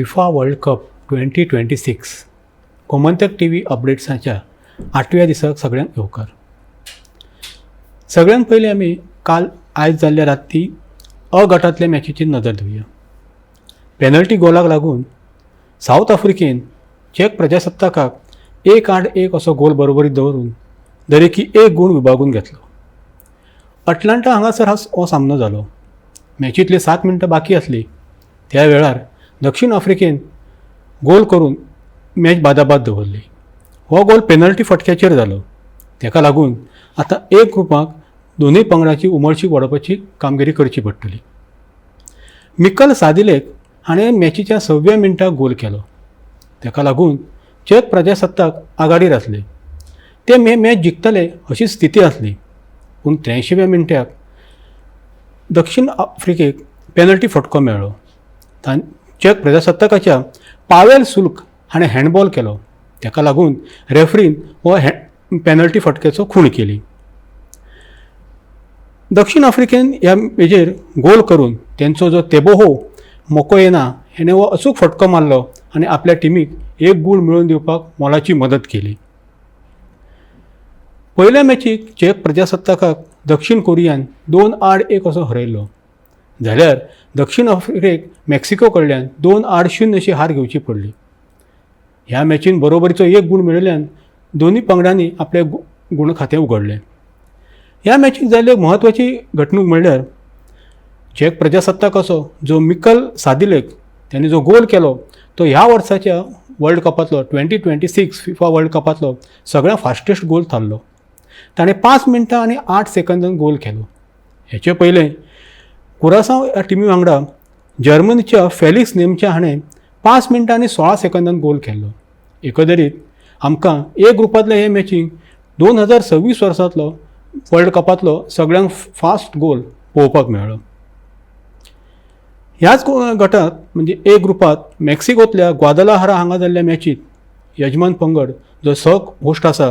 FIFA world cup 2026 Gomantak TV अपडेट्साच्या 8व्या दिसाक सगळ्यांक येवकार. सगळ्यांत पयलीं आमी आयज जाल्ल्या राती अ गटांतल्या मॅचीचेर नदर दिवया. पेनल्टी गोलाक लागून सावथ आफ्रिकेन चेक प्रजासत्ताकाक 1-8 असो गोल बरोबरीत दवरून दरेकी 1 गूण विभागून घेतलो. अटलांटा हांगासर हो सामनो जालो. मॅचींतली 7 मिनटां बाकी आसली त्या वेळार दक्षिण आफ्रिकेन गोल करून मॅच बादाबाद दवरली. हो गोल पेनल्टी फटक्याचेर जालो. ताका लागून आतां एक ग्रुपाक दोनूय पंगडाची उमळशी ओडपाची कामगिरी करची पडटली. मिकल सादिलेक हाणें मॅचीच्या 6व्या मिनटाक गोल केलो. ताका लागून चेक प्रजासत्ताक आघाडीर आसले. ते मॅच जिखतले अशी स्थिती आसली. पूण 83व्या मिनटाक दक्षिण आफ्रिकेक पेनल्टी फटको मेळ्ळो. चेक प्रजासत्ताकाच्या पावेल सुल्क हाणें हँडबॉल केलो. ताका लागून रेफ्रीन हो पेनल्टी फटक्याचो खूण केली. दक्षिण आफ्रिकेन ह्या हेजेर गोल करून तेंचो जो तेबोहो मोकोयेना हेणें हो अचूक फटको मारलो आनी आपल्या टिमीक 1 गूण मेळोवन दिवपाक मोलाची मदत केली. पयल्या मॅचीक चेक प्रजासत्ताकाक दक्षिण कोरियान 2-1 असो हरयलो. जाल्यार दक्षिण आफ्रिकेक मेक्सिको कडल्यान 2-0 अशी हार घेवची पडली. ह्या मॅचीन बरोबरीचो 1 गूण मेळिल्ल्यान दोनूय पंगडांनी आपले गूण खातें उगडलें. ह्या मॅचीक जाल्ली एक म्हत्वाची घडणूक म्हणल्यार चेक प्रजासत्ताकाचो जो मिकल सादिलेक ताणें जो गोल केलो तो ह्या वर्साच्या वर्ल्ड कपांतलो 2026 फिफा वर्ल्ड कपांतलो सगळ्यांत फास्टेस्ट गोल थारलो. ताणें 5 मिनटां आनी 8 सेकंदांत गोल केलो. हेचे पयलें कुरासांव ह्या टिमी वांगडा जर्मनीच्या फेलिक्स नेमच्या हाणें 5 मिनटां आनी 16 सेकंदांत गोल केल्लो. एकंदरीत आमकां ए ग्रुपांतल्या हे मॅचीक 2026 वर्सांतलो वर्ल्ड कपांतलो सगळ्यांत फास्ट गोल पळोवपाक मेळ्ळो. ह्याच गटांत म्हणजे ए ग्रुपांत मेक्सिकोंतल्या ग्वादलाहारा हांगा जाल्ल्या मॅचीत यजमान पंगड जो होस्ट आसा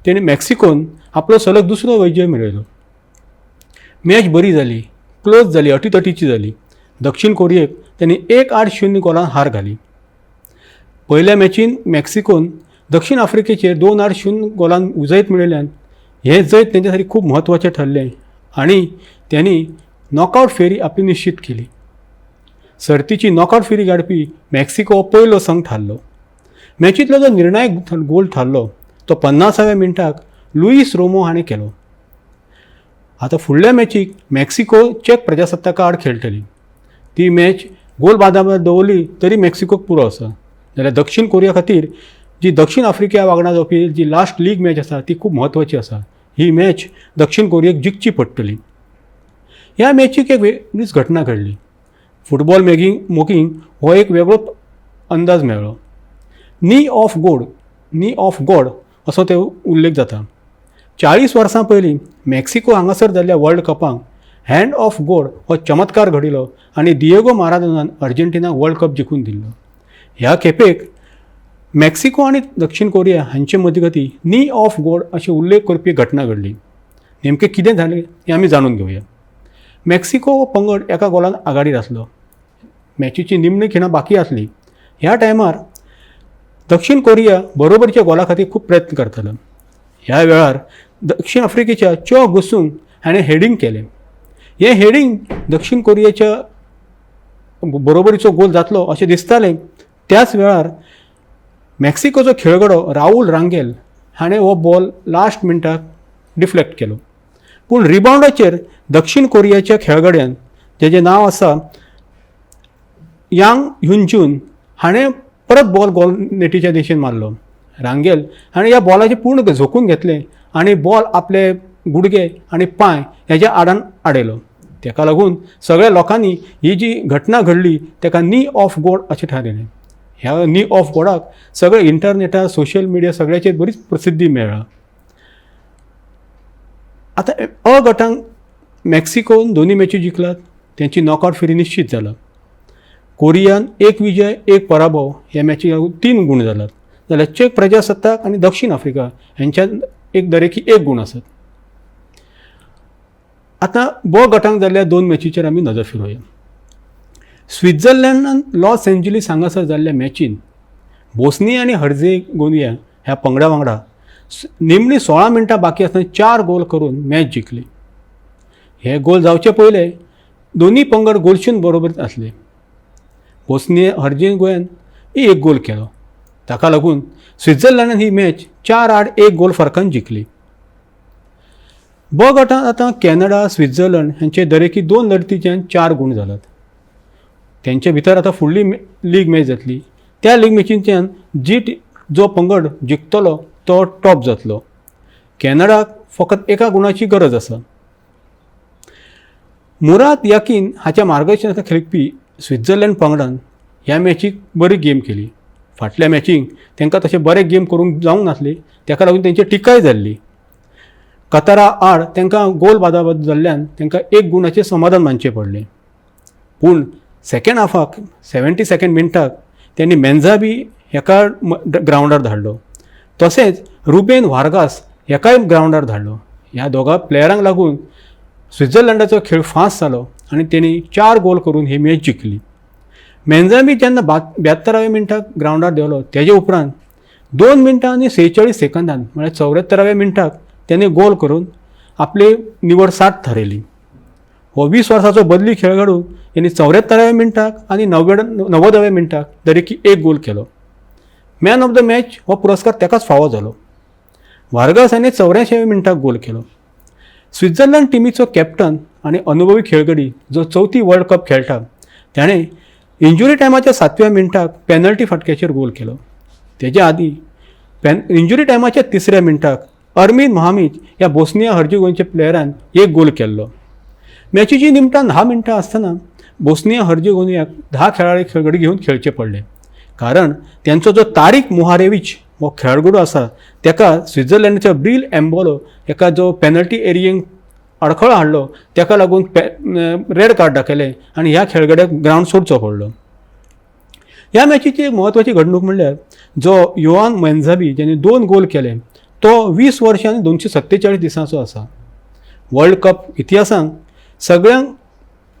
तेणी मेक्सिकोन आपलो सलग दुसरो विजय मेळयलो. मॅच बरी जाली, क्लोज जाली, अटीतटीची जाली. दक्षिण कोरियेक त्यांनी 1-0 गोलान हार घाली. पयल्या मॅचीन मेक्सिकोन दक्षिण आफ्रिकेचेर 2-0 गोलान उजैत मेळयल्यान हे जैत तेंच्या साठी खूब म्हत्वाचें ठरलें आनी त्यांनी नॉकआउट फेरी आपली निश्चित केली. सर्तीची नॉकआउट फेरी गाडपी मेक्सिको पयलो संघ थारलो. मॅचींतलो जो निर्णायक गोल थारलो तो 50व्या मिनटाक लुईस रोमो हाणें केलो. आतां फुडल्या मॅचीक मेक्सिको चेक प्रजासत्ताका आड खेळटली. ती मॅच गोल बादाबाद दवरली तरी मेक्सिकोक पुरो आसा. जाल्यार दक्षिण कोरिया खातीर जी दक्षिण आफ्रिका वांगडा जावपी जी लास्ट लीग मॅच आसा ती खूब म्हत्वाची आसा. ही मॅच दक्षिण कोरियेक जिखची पडटली. ह्या मॅचीक एक वेगळीच घटना घडली. फुटबॉल मोगींक हो एक वेगळो अंदाज मेळ्ळो. नी ऑफ गॉड असो ते उल्लेख जाता. 40 वर्सां पयलीं मेक्सिको हांगासर जाल्ल्या वर्ल्ड कपांक हँड ऑफ गॉड हो चमत्कार घडिलो आनी दिएगो माराडोनान अर्जेंटिनाक वर्ल्ड कप जिखून दिल्लो. ह्या खेपेक मेक्सिको आनी दक्षिण कोरिया हांचे मजगती नी ऑफ गॉड अशें उल्लेख करपी घटना घडली. नेमकें कितें जालें हें आमी जाणून घेवया. मेक्सिको हो पंगड एका गोलान आघाडीर आसलो. मॅचीची निमणी खिणां बाकी आसली. ह्या टायमार दक्षिण कोरिया बरोबरच्या गोला खातीर खूब प्रयत्न करतालो. ह्या वेळार दक्षिण आफ्रिकेच्या चो गुसूंग हाणें हेडिंग केलें. हें हेडिंग दक्षिण कोरियाच्या बरोबरीचो गोल जातलो अशें दिसतालें. त्याच वेळार मेक्सिकोचो खेळगडो राहुल रांगेल हाणें हो बॉल लास्ट मिनटाक डिफ्लेक्ट केलो. पूण रिबाउंडाचेर दक्षिण कोरियाच्या खेळगड्यान जेचें नांव आसा यांग ह्युनजून हाणें परत बॉल गोल नेटीच्या दिशेन मारलो. रांगेल हाणें ह्या बॉलाचें पूर्ण झोकून घेतलें आनी बॉल आपले गुडघे आनी पांय हेज्या आडान आडयलो. ताका लागून सगळ्या लोकांनी ही जी घटना घडली ताका नी ऑफ गॉड अशें थारयलें. ह्या नी ऑफ गॉडाक सगळे इंटरनेटार सोशल मिडिया सगळ्याचेर बरीच प्रसिद्धी मेळ्ळा. आतां अ गटांक मेक्सिकोन दोनूय मॅची जिखलात. त्यांची नॉकआउट फेरी निश्चित जाला. कोरियान 1 विजय 1 पराभव ह्या मॅचीक 3 गूण जालात. जाल्यार चेक प्रजासत्ताक आनी दक्षिण आफ्रिका हांच्यात दरेकी 1 गूण आसात. आतां ब गटांक जाल्ल्या 2 मॅचीचेर आमी नजर फिरोवया. स्वित्झर्लंडान लॉस एंजलीस हांगासर जाल्ल्या मॅचीन बोस्निया आनी हर्जेगोविना ह्या पंगडा वांगडा निमणी 16 मिनटां बाकी आसतना 4 गोल करून मॅच जिखली. हे गोल जावचे पयले दोनी पंगड गोलशून बरोबर आसले. बोस्निया हर्जेगोविनान एक गोल केलो. ताका लागून स्वित्झर्लंडान ही मॅच 4-8 गोल फरकान जिखली. ब गटांत आतां कॅनडा स्वित्झर्लंड हांचे दरेकी 2 लढतींच्यान 4 गूण जाल्यात. त्यांचे भितर आतां फुडली लीग मॅच जातली. त्या लीग मॅचींच्यान जो पंगड जिखतलो तो टॉप जातलो. कॅनडाक फकत 1 गुणाची गरज आसा. मुराद याकीन हाच्या मार्गदर्शनाखातीर खेळपी स्वित्झर्लंड पंगडान ह्या मॅचीक बरी गेम केली. फाटल्या मॅचीक तांकां तशें बरें गेम करूंक जावंक नासली, ताका लागून तेंची टिकाय जाल्ली. कतारा आड तांकां गोल बादाबाद जाल्ल्यान तांकां 1 गुणाचें समाधान मानचें पडलें. पूण सेकंड हाफाक 72 मिनटाक त्यांनी मेन्झाबी एका ग्रावंडार धाडलो. तशेंच रुबेन वार्गास एकाय ग्रावंडार धाडलो. ह्या दोगा प्लेयरांक लागून स्वित्झर्लंडाचो खेळ फास्ट जालो आनी तेणी 4 गोल करून ही मॅच जिखली. मेन्झाबी जेन्ना 72व्या मिनटाक ग्रावंडार देवलो तेजे उपरांत 2 मिनटां आनी 46 सेकंदान म्हळ्यार 74व्या मिनटाक त्यांनी गोल करून आपली निवड 60 थारयली. हो 20 वर्साचो बदली खेळगडू यांनी 74व्या मिनटाक आनी 90व्या मिनटाक दरेकी 1 गोल केलो. मॅन ऑफ द मॅच हो पुरस्कार ताकाच फावो जालो. वार्गास याने 84व्या मिनटाक गोल केलो. स्वित्झर्लंड टिमीचो कॅप्टन आनी अनुभवी खेळगडी जो 4थी वर्ल्ड कप खेळटा त्याने इंजुरी टायमाच्या 7व्या मिनटाक पेनल्टी फटक्याचेर गोल केलो. तेज्या आदी इंजुरी टायमाच्या 3ऱ्या मिनटाक अर्मीन मोहामीद ह्या बोस्निया हर्जेगोविनाच्या प्लेयरान 1 गोल केल्लो. मॅचीची निमतान 10 मिनटां आसतना बोस्निया हर्जेगोविनाक 10 खेळगडी घेवन खेळचे पडले. कारण त्यांचो जो तारीक मुहारेविच हो खेळगडो आसा ताका स्वित्झर्लंडाचो ब्रील एम्बोलो एका जो पेनल्टी एरियेक अडखळ हाडलो ताका लागून रेड कार्ड दाखयलें आनी ह्या खेळगड्याक ग्रावंड सोडचो पडलो. ह्या मॅचीची एक म्हत्वाची घडणूक म्हणल्यार जो योआन मेन्झाबी ज्याने 2 गोल केले तो 20 वर्सां आनी 247 दिसांचो आसा. वर्ल्ड कप इतिहासांत सगळ्यांत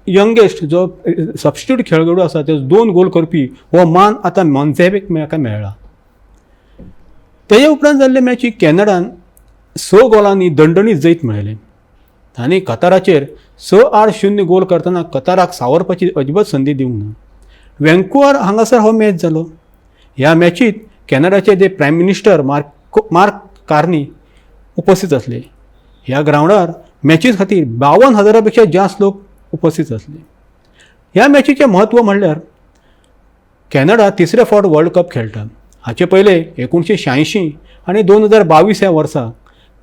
यंगेस्ट जो सबस्टिट्यूट खेळगडो आसा तो 2 गोल करपी हो मान आतां मेन्झाबीक मेळ्ळा. तेजे उपरांत जाल्ले मॅचीक कॅनडान 6 गोलांनी दणदणीत जैत मेळयलें. आनी कताराचेर 6-8 गोल करतना कताराक सावरपाची अजिबात संदी दिवंक ना. वँकुवर हांगासर हो मॅच जालो. ह्या मॅचीत कॅनडाचे जे प्रायम मिनिस्टर मार्क कार्नी उपस्थित असले. ह्या ग्रावंडार मॅची खातीर 52,000 पेक्षा जास्त लोक उपस्थित असले. ह्या मॅचीचें म्हत्व म्हणल्यार कॅनडा 3रे फावट वर्ल्ड कप खेळटा. हाचे पयले 1986 आनी 2022 ह्या वर्सा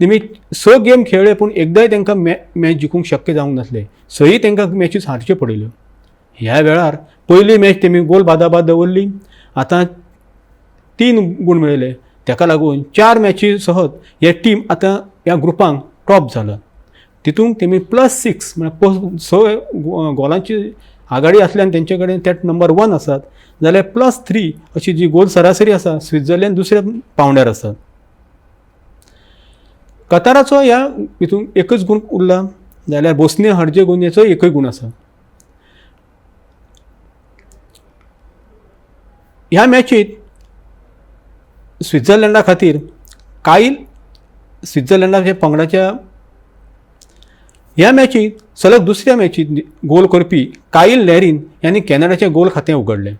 तेमी 6 गेम खेळ्ळे पूण एकदांय तांकां मॅच जिखूंक शक्य जावंक नासलें. 6 तांकां मॅचीस हारच्यो पडिल्ल्यो. ह्या वेळार पयली मॅच तेमी गोल बादाबाद दवरली. आतां 3 गूण मेळयले. ताका लागून 4 मॅची सहत हे टीम आतां ह्या ग्रुपांक टॉप जाला. तितूंत तेमी +6 म्हळ्यार 6 गोलांची आघाडी आसल्यान तेंचे कडेन ते नंबर 1 आसात. जाल्यार +3 अशी जी गोल सरासरी आसा स्वित्झर्लंड 2ऱ्या पावंड्यार आसा. कताराचो ह्या हितून 1च गूण उरला जाल्यार बोस्निया हर्जेगोविनाचो 1 गूण आसा. ह्या मॅचीत स्वित्झर्लंडा खातीर स्वित्झर्लंडाच्या पंगडाच्या ह्या मॅचीत सलग 2ऱ्या मॅचीत गोल करपी कायल लॅरीन यांनी कॅनडाचें गोल खातें उगडलें.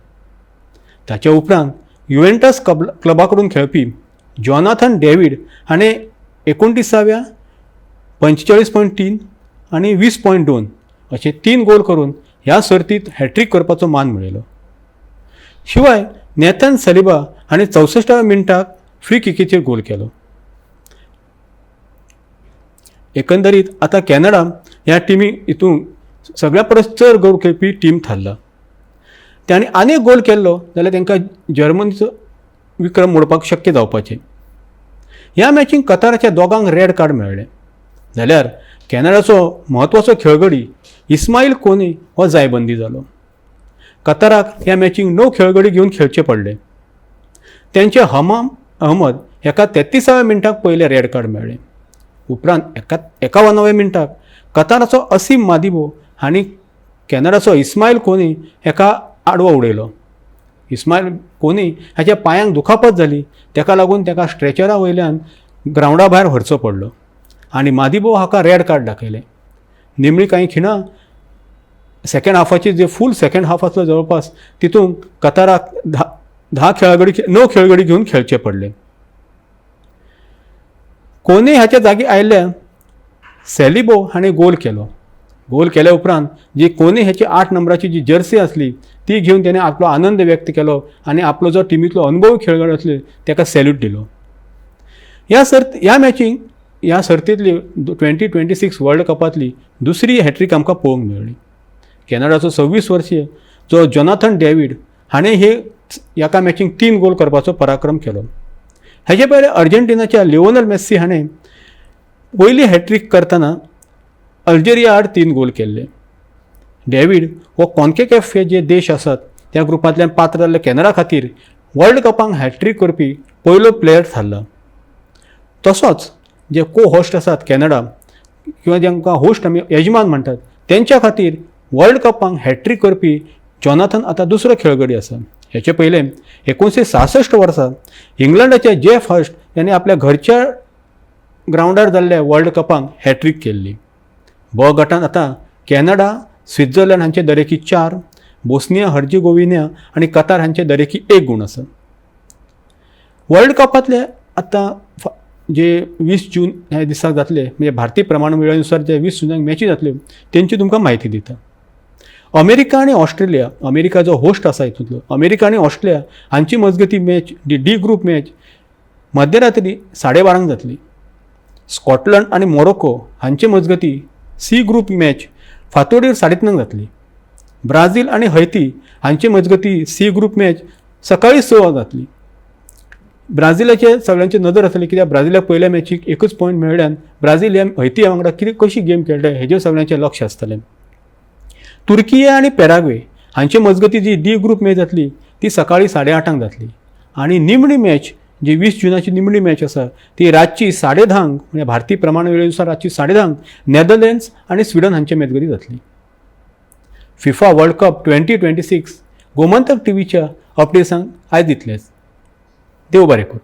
ताचे उपरांत युवेंटस क्लबाकडून खेळपी जॉनाथन डेव्हिड हाणें 29व्या 45.3 आनी 20.2 अशे 3 गोल करून ह्या सर्तींत हॅट्रिक करपाचो मान मेळयलो. शिवाय नेथन सलिबा हाणें 64व्या मिनटाक फ्री किकीचेर गोल केलो. एकंदरीत आतां कॅनडा ह्या टिमी हितून सगळ्या परस चड गोल खेळपी टीम थारला. तांणी आनी गोल केल्लो जाल्यार तांकां जर्मनीचो विक्रम मोडपाक शक्य जावपाचें. ह्या मॅचीक कताराच्या दोगांक रेड कार्ड मेळ्ळे. जाल्यार कॅनडाचो म्हत्वाचो खेळगडी इस्माईल कोनी हो जायबंदी जालो. कताराक ह्या मॅचीक 9 खेळगडी घेवन खेळचे पडले. त्यांचे हमाम अहमद हेका 33व्या मिनटाक पयले रेड कार्ड मेळ्ळे. उपरांत 51व्या मिनटाक कताराचो असीम मादिबो हांणी कॅनडाचो इस्माईल कोनी हेका आडवो उडयलो. इस्माईल कोनी हाच्या पांयांक दुखापत जाली, तेका लागून तेका स्ट्रेचरा वयल्यान ग्रावंडा भायर व्हरचो पडलो आनी मादिबो हाका रेड कार्ड दाखयलें. निमणी कांय खिणां सेकंड हाफाची जे फूल सेकंड हाफ आसलो जवळपास तितूंत कताराक 9 खेळगडी घेवन खेळचे पडले. कोनी हाच्या जागी आयिल्ल्या सॅलिबो हाणें गोल केलो. गोल केल्या उपरांत जी कोनी हाची 8 नंबराची जी जर्सी आसली ती घेवन तेणें आपलो आनंद व्यक्त केलो आनी आपलो जो टिमींतलो अनुभवी खेळगडो आसले ताका सॅल्यूट दिलो. ह्या सर्तींतली 2026 वर्ल्ड कपांतली दुसरी हॅट्रीक आमकां पळोवंक मेळ्ळी. कॅनडाचो 26 वर्सीय जो जोनाथन डेव्हिड हाणें ह्या मॅचीक 3 गोल करपाचो पराक्रम केलो. हेजे पयलीं अर्जेंटिनाच्या लिओनल मेस्सी हाणें पयली हॅट्रीक करतना अल्जेरिया आड 3 गोल केल्ले. डेव्हिड हो कॉन्केकॅफ हे जे देश आसात त्या ग्रुपांतल्यान पात्र जाल्ले कॅनडा खातीर वर्ल्ड कपांक हॅट्रीक करपी पयलो प्लेयर थारला. तसोच जे को होस्ट आसात कॅनडा किंवा जांकां होस्ट आमी यजमान म्हणटात तेंच्या खातीर वर्ल्ड कपांक हॅट्रीक करपी जोनाथन आतां दुसरो खेळगडी आसा. हेचे पयले 1966 वर्सा इंग्लंडाचे जेफ हर्स्ट यांनी आपल्या घरच्या ग्रावंडार जाल्ल्या वर्ल्ड कपांक हॅट्रीक केल्ली. ब गटांत आतां कॅनडा, स्वित्झर्लंड हांचे दरेकी 4, बोस्निया हर्जेगोविना आनी कतार हांचे दरेकी 1 गूण आसा. वर्ल्ड कपांतले आतां जे 20 जून ह्या दिसाक जातले म्हणजे भारतीय प्रमाण वेळेनुसार जे 20 जूनाक मॅची जातल्यो तेंची तुमकां म्हायती दिता. अमेरिका आनी ऑस्ट्रेलिया, अमेरिका जो होस्ट आसा हितूंतलो, अमेरिका आनी ऑस्ट्रेलिया हांची मजगती मॅच डी ग्रुप मॅच मध्यरात्री 12:30 जातली. स्कॉटलंड आनी मोरोक्को हांचे मजगती सी ग्रुप मॅच फांतोडेर 3:30 जातली. ब्राझील आनी हैती हांचे मजगती सी ग्रुप मॅच सकाळी 6 जातली. ब्राझीलाचे सगळ्यांची नदर आसली कित्याक ब्राझीलाक पयल्या मॅचीक 1 पॉयंट मेळ्ळ्यान ब्राझील ह्या हैती वांगडा कशी गेम खेळटा हेजेर सगळ्यांचें लक्ष आसतलें. तुर्किया आनी पॅराग्वे हांचे मजगती जी डी ग्रुप मॅच जातली ती सकाळी 8:30 जातली आनी निमणी मॅच जी 20 जूनाची निमणी मॅच आसा ती रातची 10:30 म्हणजे भारतीय प्रमाण वेळेनुसार रातची 10:30 नेदरलँड्स आनी स्वीडन हांचे मजगती जातली. फिफा वर्ल्ड कप 2026 गोमंतक टीव्हीच्या अपडेट्सांक आयज इतलेंच. देव बरें करूं.